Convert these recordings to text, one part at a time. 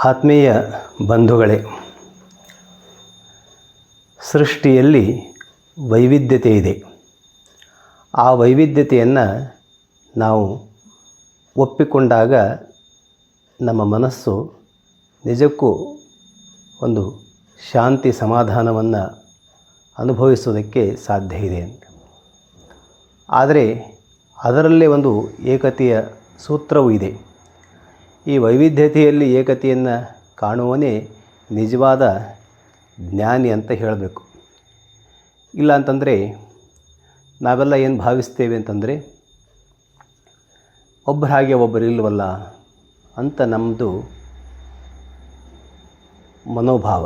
ಆತ್ಮೀಯ ಬಂಧುಗಳೇ, ಸೃಷ್ಟಿಯಲ್ಲಿ ವೈವಿಧ್ಯತೆ ಇದೆ. ಆ ವೈವಿಧ್ಯತೆಯನ್ನು ನಾವು ಒಪ್ಪಿಕೊಂಡಾಗ ನಮ್ಮ ಮನಸ್ಸು ನಿಜಕ್ಕೂ ಒಂದು ಶಾಂತಿ ಸಮಾಧಾನವನ್ನು ಅನುಭವಿಸುವುದಕ್ಕೆ ಸಾಧ್ಯ ಇದೆ. ಆದರೆ ಅದರಲ್ಲೇ ಒಂದು ಏಕತೆಯ ಸೂತ್ರವೂ ಇದೆ. ಈ ವೈವಿಧ್ಯತೆಯಲ್ಲಿ ಏಕತೆಯನ್ನು ಕಾಣುವನೇ ನಿಜವಾದ ಜ್ಞಾನಿ ಅಂತ ಹೇಳಬೇಕು. ಇಲ್ಲ ಅಂತಂದರೆ ನಾವೆಲ್ಲ ಏನು ಭಾವಿಸ್ತೇವೆ ಅಂತಂದರೆ ಒಬ್ಬರ ಹಾಗೆ ಒಬ್ಬರು ಇಲ್ಲವಲ್ಲ ಅಂತ ನಮ್ಮದು ಮನೋಭಾವ.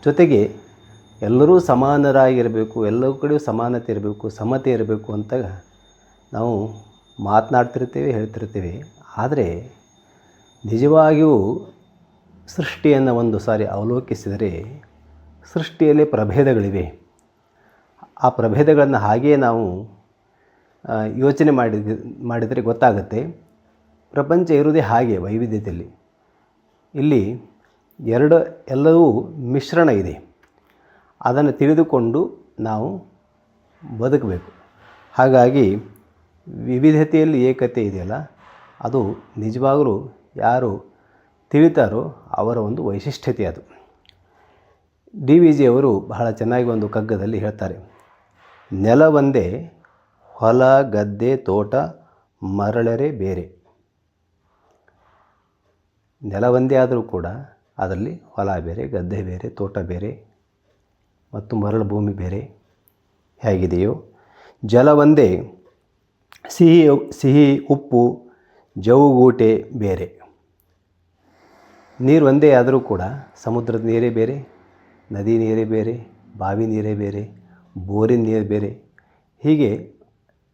ಜೊತೆಗೆ ಎಲ್ಲರೂ ಸಮಾನರಾಗಿರಬೇಕು, ಎಲ್ಲರ ಕಡೆಯೂ ಸಮಾನತೆ ಇರಬೇಕು, ಸಮತೆ ಇರಬೇಕು ಅಂತ ನಾವು ಮಾತನಾಡ್ತಿರ್ತೇವೆ, ಹೇಳ್ತಿರ್ತೇವೆ. ಆದರೆ ನಿಜವಾಗಿಯೂ ಸೃಷ್ಟಿಯನ್ನು ಒಂದು ಸಾರಿ ಅವಲೋಕಿಸಿದರೆ ಸೃಷ್ಟಿಯಲ್ಲಿ ಪ್ರಭೇದಗಳಿವೆ. ಆ ಪ್ರಭೇದಗಳನ್ನು ಹಾಗೆಯೇ ನಾವು ಯೋಚನೆ ಮಾಡಿದರೆ ಗೊತ್ತಾಗುತ್ತೆ. ಪ್ರಪಂಚ ಇರುವುದೇ ಹಾಗೆ ವೈವಿಧ್ಯತೆಯಲ್ಲಿ. ಇಲ್ಲಿ ಎಲ್ಲವೂ ಮಿಶ್ರಣ ಇದೆ. ಅದನ್ನು ತಿಳಿದುಕೊಂಡು ನಾವು ಬದುಕಬೇಕು. ಹಾಗಾಗಿ ವಿವಿಧತೆಯಲ್ಲಿ ಏಕತೆ ಇದೆಯಲ್ಲ, ಅದು ನಿಜವಾಗಲೂ ಯಾರು ತಿಳಿತಾರೋ ಅವರ ಒಂದು ವೈಶಿಷ್ಟ್ಯತೆ ಅದು. DVG ಅವರು ಬಹಳ ಚೆನ್ನಾಗಿ ಒಂದು ಕಗ್ಗದಲ್ಲಿ ಹೇಳ್ತಾರೆ, ನೆಲ ಒಂದೇ, ಹೊಲ ಗದ್ದೆ ತೋಟ ಮರಳರೆ ಬೇರೆ. ನೆಲ ಒಂದೇ ಆದರೂ ಕೂಡ ಅದರಲ್ಲಿ ಹೊಲ ಬೇರೆ, ಗದ್ದೆ ಬೇರೆ, ತೋಟ ಬೇರೆ ಮತ್ತು ಮರಳು ಭೂಮಿ ಬೇರೆ ಹೇಗಿದೆಯೋ, ಜಲ ಒಂದೇ, ಸಿಹಿ ಉಪ್ಪು ಜವುಗೂಟೆ ಬೇರೆ. ನೀರು ಒಂದೇ ಆದರೂ ಕೂಡ ಸಮುದ್ರದ ನೀರೇ ಬೇರೆ, ನದಿ ನೀರೇ ಬೇರೆ, ಬಾವಿ ನೀರೇ ಬೇರೆ, ಬೋರಿನ ನೀರು ಬೇರೆ. ಹೀಗೆ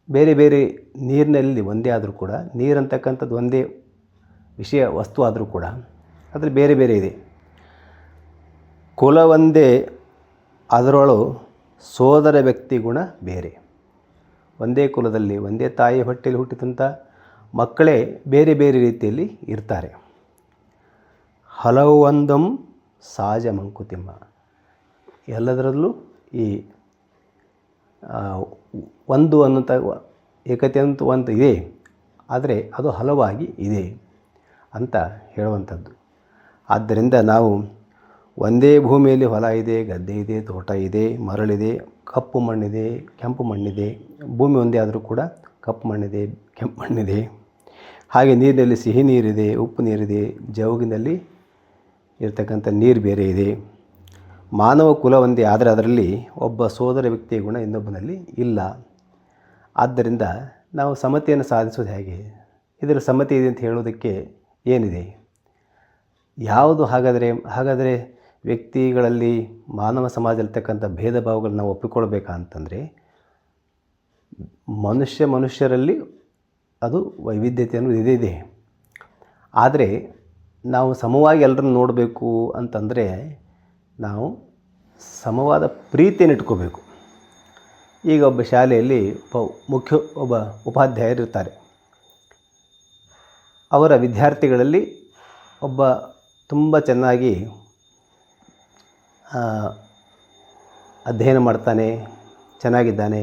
ಬೇರೆ ಬೇರೆ ನೀರಿನಲ್ಲಿ ಒಂದೇ ಆದರೂ ಕೂಡ, ನೀರಂತಕ್ಕಂಥದ್ದು ಒಂದೇ ವಿಷಯ ವಸ್ತು ಆದರೂ ಕೂಡ ಅದರಲ್ಲಿ ಬೇರೆ ಬೇರೆ ಇದೆ. ಕುಲ ಒಂದೇ, ಅದರೊಳು ಸೋದರ ವ್ಯಕ್ತಿ ಗುಣ ಬೇರೆ. ಒಂದೇ ಕುಲದಲ್ಲಿ ಒಂದೇ ತಾಯಿ ಹೊಟ್ಟೆಯಲ್ಲಿ ಹುಟ್ಟಿದಂಥ ಮಕ್ಕಳೇ ಬೇರೆ ಬೇರೆ ರೀತಿಯಲ್ಲಿ ಇರ್ತಾರೆ. ಹಲವು ಒಂದಂ ಸಹಜ ಮಂಕುತಿಮ್ಮ. ಎಲ್ಲದರಲ್ಲೂ ಈ ಒಂದು ಅನ್ನುವಂಥ ಏಕತೆ ಅಂತೂ ಒಂದು ಇದೆ, ಆದರೆ ಅದು ಹಲವಾಗಿ ಇದೆ ಅಂತ ಹೇಳುವಂಥದ್ದು. ಆದ್ದರಿಂದ ನಾವು ಒಂದೇ ಭೂಮಿಯಲ್ಲಿ ಹೊಲ ಇದೆ, ಗದ್ದೆ ಇದೆ, ತೋಟ ಇದೆ, ಮರಳಿದೆ, ಕಪ್ಪು ಮಣ್ಣಿದೆ, ಕೆಂಪು ಮಣ್ಣಿದೆ. ಭೂಮಿ ಒಂದೇ ಆದರೂ ಕೂಡ ಕಪ್ಪು ಮಣ್ಣಿದೆ, ಕೆಂಪು ಮಣ್ಣಿದೆ. ಹಾಗೆ ನೀರಿನಲ್ಲಿ ಸಿಹಿ ನೀರಿದೆ, ಉಪ್ಪು ನೀರಿದೆ, ಜವುಗಿನಲ್ಲಿ ಇರತಕ್ಕಂಥ ನೀರು ಬೇರೆ ಇದೆ. ಮಾನವ ಕುಲ ಒಂದೇ, ಆದರೆ ಅದರಲ್ಲಿ ಒಬ್ಬ ಸೋದರ ವ್ಯಕ್ತಿಯ ಗುಣ ಇನ್ನೊಬ್ಬನಲ್ಲಿ ಇಲ್ಲ. ಆದ್ದರಿಂದ ನಾವು ಸಮತೆಯನ್ನು ಸಾಧಿಸೋದು ಹೇಗೆ? ಇದರ ಸಮತೆ ಇದೆ ಅಂತ ಹೇಳೋದಕ್ಕೆ ಏನಿದೆ? ಯಾವುದು ಹಾಗಾದರೆ ವ್ಯಕ್ತಿಗಳಲ್ಲಿ ಮಾನವ ಸಮಾಜದಲ್ಲಿರ್ತಕ್ಕಂಥ ಭೇದ ಭಾವಗಳನ್ನ ನಾವು ಒಪ್ಪಿಕೊಳ್ಬೇಕಾ ಅಂತಂದರೆ, ಮನುಷ್ಯರಲ್ಲಿ ಅದು ವೈವಿಧ್ಯತೆ ಅನ್ನೋದು ಇದೆ. ಆದರೆ ನಾವು ಸಮವಾಗಿ ಎಲ್ಲರನ್ನು ನೋಡಬೇಕು ಅಂತಂದರೆ ನಾವು ಸಮವಾದ ಪ್ರೀತಿಯನ್ನು ಇಟ್ಕೋಬೇಕು. ಈಗ ಒಬ್ಬ ಶಾಲೆಯಲ್ಲಿ ಒಬ್ಬ ಉಪಾಧ್ಯಾಯರು ಇರ್ತಾರೆ. ಅವರ ವಿದ್ಯಾರ್ಥಿಗಳಲ್ಲಿ ಒಬ್ಬ ತುಂಬ ಚೆನ್ನಾಗಿ ಅಧ್ಯಯನ ಮಾಡ್ತಾನೆ, ಚೆನ್ನಾಗಿದ್ದಾನೆ,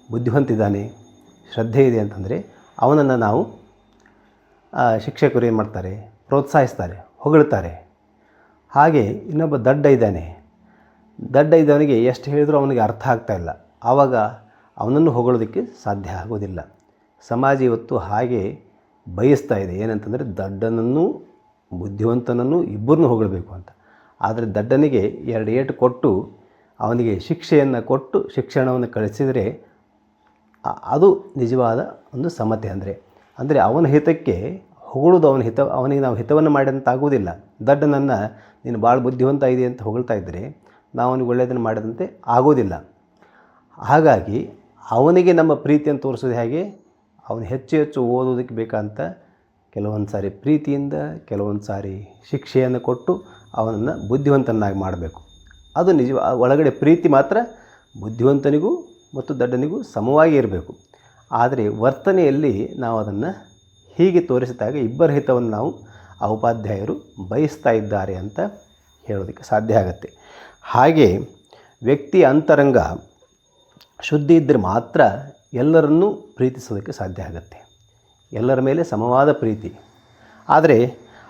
ಬುದ್ಧಿವಂತಿದ್ದಾನೆ, ಶ್ರದ್ಧೆ ಇದೆ ಅಂತಂದರೆ ಅವನನ್ನು ನಾವು ಶಿಕ್ಷಕರು ಏನು ಮಾಡ್ತಾರೆ, ಪ್ರೋತ್ಸಾಹಿಸ್ತಾರೆ, ಹೊಗಳ್ತಾರೆ. ಹಾಗೆ ಇನ್ನೊಬ್ಬ ದಡ್ಡ ಇದ್ದವನಿಗೆ ಎಷ್ಟು ಹೇಳಿದರೂ ಅವನಿಗೆ ಅರ್ಥ ಆಗ್ತಾಯಿಲ್ಲ. ಆವಾಗ ಅವನನ್ನು ಹೊಗಳೋದಕ್ಕೆ ಸಾಧ್ಯ ಆಗೋದಿಲ್ಲ. ಸಮಾಜ ಇವತ್ತು ಹಾಗೆ ಬಯಸ್ತಾ ಇದೆ. ಏನಂತಂದರೆ ದಡ್ಡನನ್ನು ಬುದ್ಧಿವಂತನನ್ನು ಇಬ್ಬರನ್ನೂ ಹೊಗಳಬೇಕು ಅಂತ. ಆದರೆ ದಡ್ಡನಿಗೆ 2 ಏಟು ಕೊಟ್ಟು ಅವನಿಗೆ ಶಿಕ್ಷೆಯನ್ನು ಕೊಟ್ಟು ಶಿಕ್ಷಣವನ್ನು ಕಳಿಸಿದರೆ ಅದು ನಿಜವಾದ ಒಂದು ಸಮತೆ. ಅಂದರೆ ಅವನ ಹಿತಕ್ಕೆ ಹೊಗಳೋದು, ಅವನಿಗೆ ನಾವು ಹಿತವನ್ನು ಮಾಡಿದಂತಾಗುವುದಿಲ್ಲ. ದಡ್ಡನನ್ನು ನೀನು ಭಾಳ ಬುದ್ಧಿವಂತ ಇದೆ ಅಂತ ಹೊಗಳ್ತಾ ಇದ್ದರೆ ನಾವು ಅವನಿಗೆ ಒಳ್ಳೆಯದನ್ನು ಮಾಡಿದಂತೆ ಆಗೋದಿಲ್ಲ. ಹಾಗಾಗಿ ಅವನಿಗೆ ನಮ್ಮ ಪ್ರೀತಿಯನ್ನು ತೋರಿಸೋದು ಹೇಗೆ? ಅವನು ಹೆಚ್ಚು ಓದೋದಕ್ಕೆ ಬೇಕಂತ ಕೆಲವೊಂದು ಸಾರಿ ಪ್ರೀತಿಯಿಂದ, ಕೆಲವೊಂದು ಸಾರಿ ಶಿಕ್ಷೆಯನ್ನು ಕೊಟ್ಟು ಅವನನ್ನು ಬುದ್ಧಿವಂತನಾಗಿ ಮಾಡಬೇಕು. ಅದು ಒಳಗಡೆ ಪ್ರೀತಿ ಮಾತ್ರ ಬುದ್ಧಿವಂತನಿಗೂ ಮತ್ತು ದಡ್ಡನಿಗೂ ಸಮವಾಗಿ ಇರಬೇಕು. ಆದರೆ ವರ್ತನೆಯಲ್ಲಿ ನಾವು ಅದನ್ನು ಹೀಗೆ ತೋರಿಸಿದಾಗ ಇಬ್ಬರ ಹಿತವನ್ನು ನಾವು ಆ ಉಪಾಧ್ಯಾಯರು ಬಯಸ್ತಾ ಇದ್ದಾರೆ ಅಂತ ಹೇಳೋದಕ್ಕೆ ಸಾಧ್ಯ ಆಗುತ್ತೆ. ಹಾಗೆ ವ್ಯಕ್ತಿ ಅಂತರಂಗ ಶುದ್ಧಿ ಇದ್ದರೆ ಮಾತ್ರ ಎಲ್ಲರನ್ನೂ ಪ್ರೀತಿಸೋದಕ್ಕೆ ಸಾಧ್ಯ ಆಗುತ್ತೆ. ಎಲ್ಲರ ಮೇಲೆ ಸಮವಾದ ಪ್ರೀತಿ. ಆದರೆ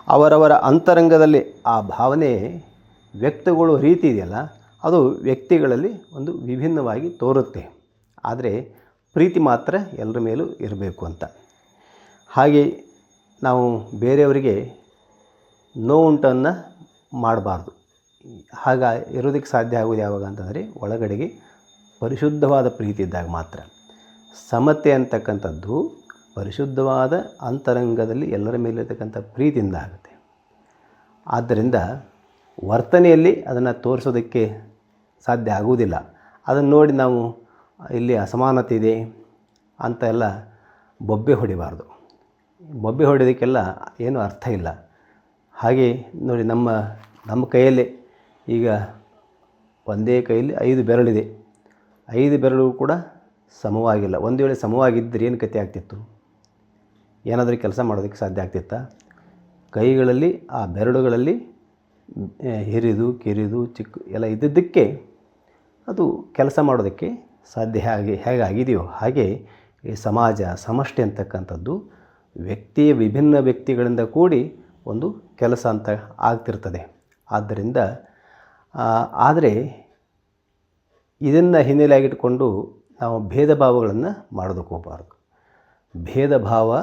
ಅವರವರ ಅಂತರಂಗದಲ್ಲಿ ಆ ಭಾವನೆ ವ್ಯಕ್ತಗೊಳ್ಳುವ ರೀತಿ ಇದೆಯಲ್ಲ, ಅದು ವ್ಯಕ್ತಿಗಳಲ್ಲಿ ಒಂದು ವಿಭಿನ್ನವಾಗಿ ತೋರುತ್ತೆ. ಆದರೆ ಪ್ರೀತಿ ಮಾತ್ರ ಎಲ್ಲರ ಮೇಲೂ ಇರಬೇಕು ಅಂತ. ಹಾಗೆ ನಾವು ಬೇರೆಯವರಿಗೆ ನೋವುಂಟನ್ನು ಮಾಡಬಾರ್ದು. ಆಗ ಇರೋದಕ್ಕೆ ಸಾಧ್ಯ ಆಗೋದು ಯಾವಾಗ ಅಂತಂದರೆ ಒಳಗಡೆಗೆ ಪರಿಶುದ್ಧವಾದ ಪ್ರೀತಿ ಇದ್ದಾಗ ಮಾತ್ರ. ಸಮತೆ ಅಂತಕ್ಕಂಥದ್ದು ಪರಿಶುದ್ಧವಾದ ಅಂತರಂಗದಲ್ಲಿ ಎಲ್ಲರ ಮೇಲಿರ್ತಕ್ಕಂಥ ಪ್ರೀತಿಯಿಂದ ಆಗುತ್ತೆ. ಆದ್ದರಿಂದ ವರ್ತನೆಯಲ್ಲಿ ಅದನ್ನು ತೋರಿಸೋದಕ್ಕೆ ಸಾಧ್ಯ ಆಗುವುದಿಲ್ಲ. ಅದನ್ನು ನೋಡಿ ನಾವು ಇಲ್ಲಿ ಅಸಮಾನತೆ ಇದೆ ಅಂತ ಎಲ್ಲ ಬೊಬ್ಬೆ ಹೊಡಿಬಾರ್ದು. ಬೊಬ್ಬೆ ಹೊಡೆಯೋದಕ್ಕೆಲ್ಲ ಏನೂ ಅರ್ಥ ಇಲ್ಲ. ಹಾಗೆ ನೋಡಿ, ನಮ್ಮ ಕೈಯಲ್ಲೇ ಈಗ ಒಂದೇ ಕೈಯಲ್ಲಿ 5 ಬೆರಳಿದೆ. 5 ಬೆರಳು ಕೂಡ ಸಮವಾಗಿಲ್ಲ. ಒಂದು ವೇಳೆ ಸಮವಾಗಿದ್ದರೆ ಏನು ಕತೆ ಆಗ್ತಿತ್ತು? ಏನಾದರೂ ಕೆಲಸ ಮಾಡೋದಕ್ಕೆ ಸಾಧ್ಯ ಆಗ್ತಿತ್ತಾ? ಕೈಗಳಲ್ಲಿ ಆ ಬೆರಳುಗಳಲ್ಲಿ ಹಿರಿದು ಕಿರಿದು ಚಿಕ್ಕ ಎಲ್ಲ ಇದ್ದಿದ್ದಕ್ಕೆ ಅದು ಕೆಲಸ ಮಾಡೋದಕ್ಕೆ ಸಾಧ್ಯ ಹೇಗಾಗಿದೆಯೋ ಹಾಗೆ ಈ ಸಮಾಜ ಸಮಷ್ಟಿ ಅಂತಕ್ಕಂಥದ್ದು ವಿಭಿನ್ನ ವ್ಯಕ್ತಿಗಳಿಂದ ಕೂಡಿ ಒಂದು ಕೆಲಸ ಅಂತ ಆಗ್ತಿರ್ತದೆ. ಆದ್ದರಿಂದ ಆದರೆ ಇದನ್ನು ಹಿನ್ನೆಲೆಯಾಗಿಟ್ಕೊಂಡು ನಾವು ಭೇದ ಭಾವಗಳನ್ನು ಮಾಡೋದಕ್ಕೆ ಹೋಗಬಾರ್ದು. ಭೇದ ಭಾವ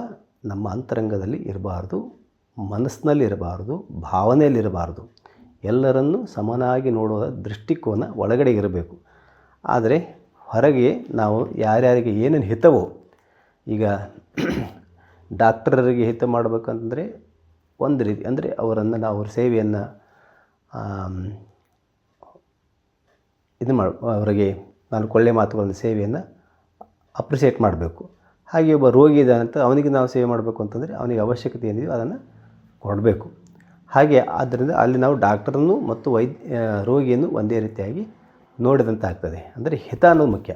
ನಮ್ಮ ಅಂತರಂಗದಲ್ಲಿ ಇರಬಾರ್ದು, ಮನಸ್ಸಿನಲ್ಲಿ ಇರಬಾರ್ದು, ಭಾವನೆಯಲ್ಲಿರಬಾರ್ದು. ಎಲ್ಲರನ್ನೂ ಸಮನಾಗಿ ನೋಡುವ ದೃಷ್ಟಿಕೋನ ಒಳಗಡೆ ಇರಬೇಕು. ಆದರೆ ಹೊರಗೆ ನಾವು ಯಾರ್ಯಾರಿಗೆ ಏನೇನು ಹಿತವೋ, ಈಗ ಡಾಕ್ಟರರಿಗೆ ಹಿತ ಮಾಡಬೇಕಂತಂದರೆ ಒಂದು ರೀತಿ, ಅಂದರೆ ಅವ್ರ ಸೇವೆಯನ್ನು ಅವರಿಗೆ ನಾನು ಕೊಳ್ಳೆ ಮಾತುಗಳ ಸೇವೆಯನ್ನು ಅಪ್ರಿಷಿಯೇಟ್ ಮಾಡಬೇಕು. ಹಾಗೆ ಒಬ್ಬ ರೋಗಿ ಇದ್ದಾನಂತ ಅವನಿಗೆ ನಾವು ಸೇವೆ ಮಾಡಬೇಕು ಅಂತಂದರೆ ಅವನಿಗೆ ಅವಶ್ಯಕತೆ ಏನಿದೆಯೋ ಅದನ್ನು ಕೊಡಬೇಕು. ಹಾಗೆ ಆದ್ದರಿಂದ ಅಲ್ಲಿ ನಾವು ಡಾಕ್ಟರನ್ನು ಮತ್ತು ರೋಗಿಯನ್ನು ಒಂದೇ ರೀತಿಯಾಗಿ ನೋಡಿದಂತಾಗ್ತದೆ. ಅಂದರೆ ಹಿತ ಅನ್ನೋದು ಮುಖ್ಯ.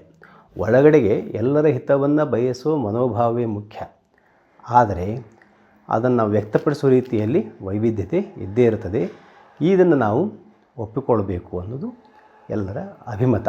ಒಳಗಡೆಗೆ ಎಲ್ಲರ ಹಿತವನ್ನು ಬಯಸುವ ಮನೋಭಾವವೇ ಮುಖ್ಯ. ಆದರೆ ಅದನ್ನು ನಾವು ವ್ಯಕ್ತಪಡಿಸುವ ರೀತಿಯಲ್ಲಿ ವೈವಿಧ್ಯತೆ ಇದ್ದೇ ಇರುತ್ತದೆ. ಇದನ್ನು ನಾವು ಒಪ್ಪಿಕೊಳ್ಬೇಕು ಅನ್ನೋದು ಎಲ್ಲರ ಅಭಿಮತ.